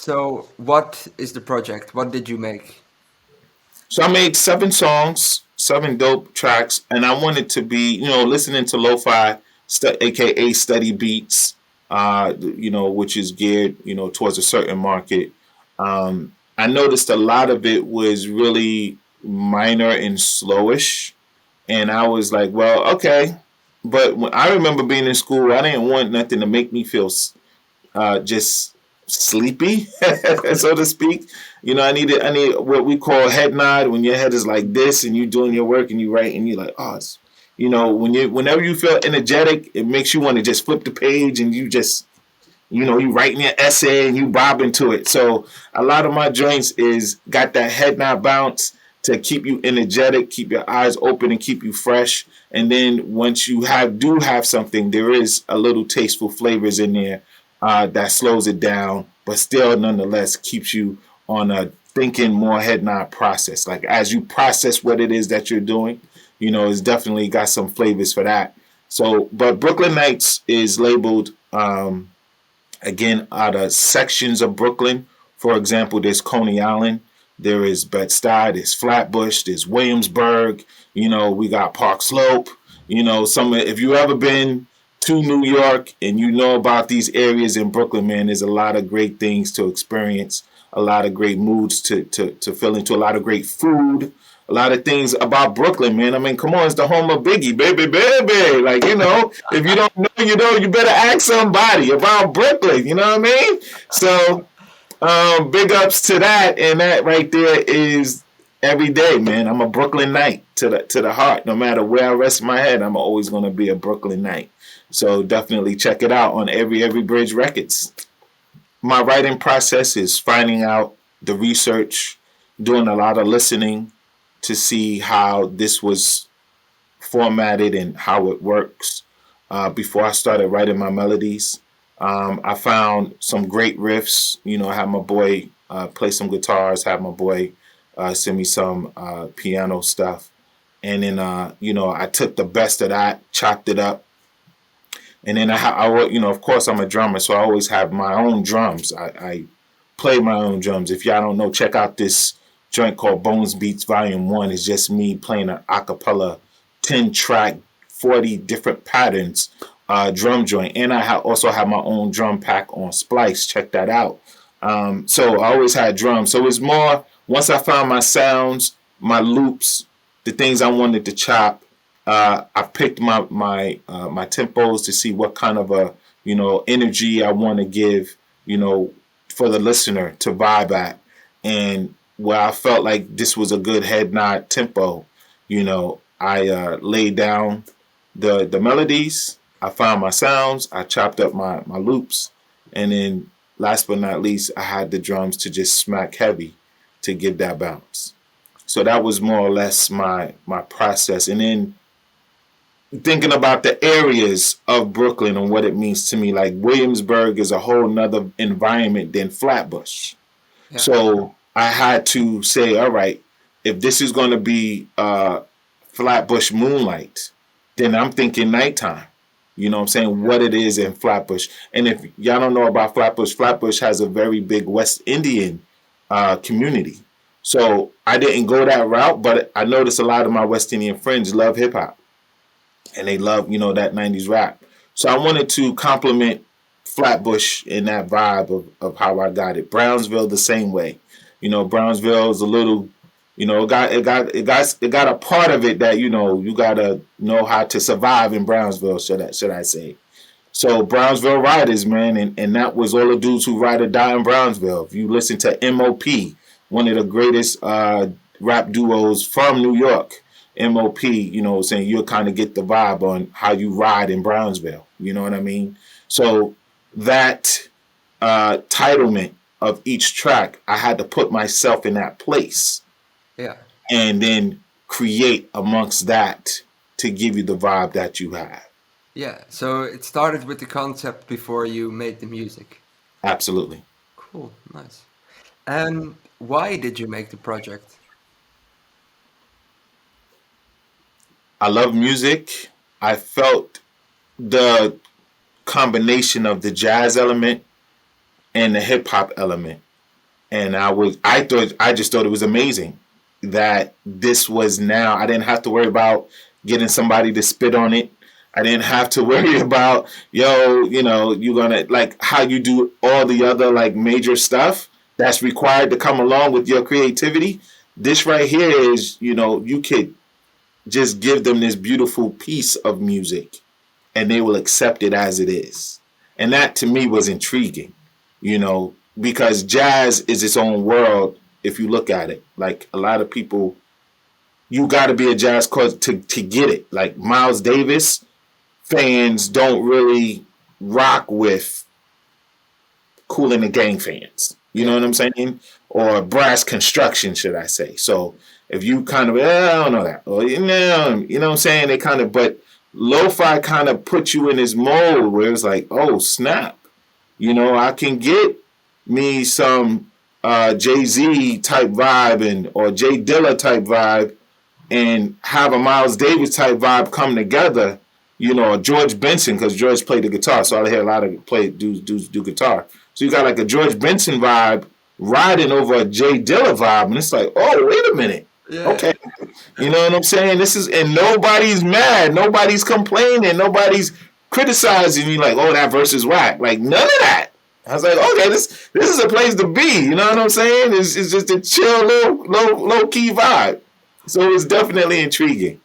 So, what is the project? What did you make? So I made 7 songs, 7 dope tracks, and I wanted to be, listening to lo-fi, aka study beats, which is geared, towards a certain market. I noticed a lot of it was really minor and slowish, and I was like, well, okay. But when I remember being in school, I didn't want nothing to make me feel just sleepy, so to speak. I need what we call head nod when your head is like this and you doing your work and you write and you're like, oh, whenever you feel energetic, it makes you want to just flip the page and you just, you writing your essay and you bob into it. So a lot of my joints is got that head nod bounce to keep you energetic, keep your eyes open and keep you fresh. And then once you do have something, there is a little tasteful flavors in there that slows it down, but still nonetheless keeps you on a thinking more head nod process. Like as you process what it is that you're doing, it's definitely got some flavors for that. So, but Brooklyn Nights is labeled again out of sections of Brooklyn. For example, there's Coney Island, there is Bed-Stuy, there's Flatbush, there's Williamsburg. We got Park Slope. If you ever been to New York and you know about these areas in Brooklyn, man, there's a lot of great things to experience, a lot of great moods to feel into, a lot of great food, a lot of things about Brooklyn, man. I mean, come on, it's the home of Biggie, baby, baby. Like, if you don't know, you better ask somebody about Brooklyn. You know what I mean? So, big ups to that, and that right there is every day, man. I'm a Brooklyn Knight to the heart. No matter where I rest my head, I'm always gonna be a Brooklyn Knight. So definitely check it out on Aviary Bridge Records. My writing process is finding out the research, doing a lot of listening to see how this was formatted and how it works. Before I started writing my melodies, I found some great riffs. I had my boy play some guitars, had my boy send me some piano stuff. And then, I took the best of that, chopped it up. And then of course I'm a drummer, so I always have my own drums. I play my own drums. If y'all don't know, check out this joint called Bones Beats Volume 1. It's just me playing an acapella 10-track, 40 different patterns drum joint. And I also have my own drum pack on Splice. Check that out. So I always had drums. So it's more, once I found my sounds, my loops, the things I wanted to chop, I picked my tempos to see what kind of a energy I want to give for the listener to vibe at, and where I felt like this was a good head nod tempo, I laid down the melodies, I found my sounds, I chopped up my loops, and then last but not least, I had the drums to just smack heavy to give that bounce. So that was more or less my process, and then thinking about the areas of Brooklyn and what it means to me. Like Williamsburg is a whole nother environment than Flatbush. Yeah. So I had to say, all right, if this is going to be Flatbush moonlight, then I'm thinking nighttime. You know what I'm saying? What it is in Flatbush. And if y'all don't know about Flatbush, Flatbush has a very big West Indian community. So I didn't go that route, but I noticed a lot of my West Indian friends love hip hop. And they love, that 90s rap. So I wanted to complement Flatbush in that vibe of how I got it. Brownsville the same way. Brownsville is a little, it got a part of it that, you gotta know how to survive in Brownsville, should I say. So Brownsville Riders, man, and that was all the dudes who ride or die in Brownsville. If you listen to M.O.P., one of the greatest rap duos from New York, M.O.P., saying you'll kind of get the vibe on how you ride in Brownsville. You know what I mean? So that titlement of each track, I had to put myself in that place. Yeah. And then create amongst that to give you the vibe that you have. Yeah. So it started with the concept before you made the music. Absolutely. Cool. Nice. And why did you make the project? I love music. I felt the combination of the jazz element and the hip hop element and I just thought it was amazing that this was now. I didn't have to worry about getting somebody to spit on it. I didn't have to worry about, you're gonna, like, how you do all the other, like, major stuff that's required to come along with your creativity. This right here is, you could just give them this beautiful piece of music and they will accept it as it is. And that to me was intriguing, because jazz is its own world if you look at it. Like, a lot of people, you got to be a jazz cause to get it. Like, Miles Davis fans don't really rock with Kool and the Gang fans. You know Yeah. what I'm saying? Or Brass Construction, should I say. So if you kind of, I don't know that. Or, you know what I'm saying? They kind of, but lo-fi kind of put you in this mode where it's like, oh, snap. I can get me some Jay-Z type vibe or Jay Dilla type vibe and have a Miles Davis type vibe come together, or George Benson, because George played the guitar, so I hear a lot of dudes do guitar. So you got like a George Benson vibe riding over a Jay Dilla vibe, and it's like, oh, wait a minute. Yeah. Okay. You know what I'm saying? And nobody's mad, nobody's complaining, nobody's criticizing you like, oh, that verse is whack. Like, none of that. I was like, okay, this is a place to be. You know what I'm saying? It's just a chill, low key vibe. So it's definitely intriguing.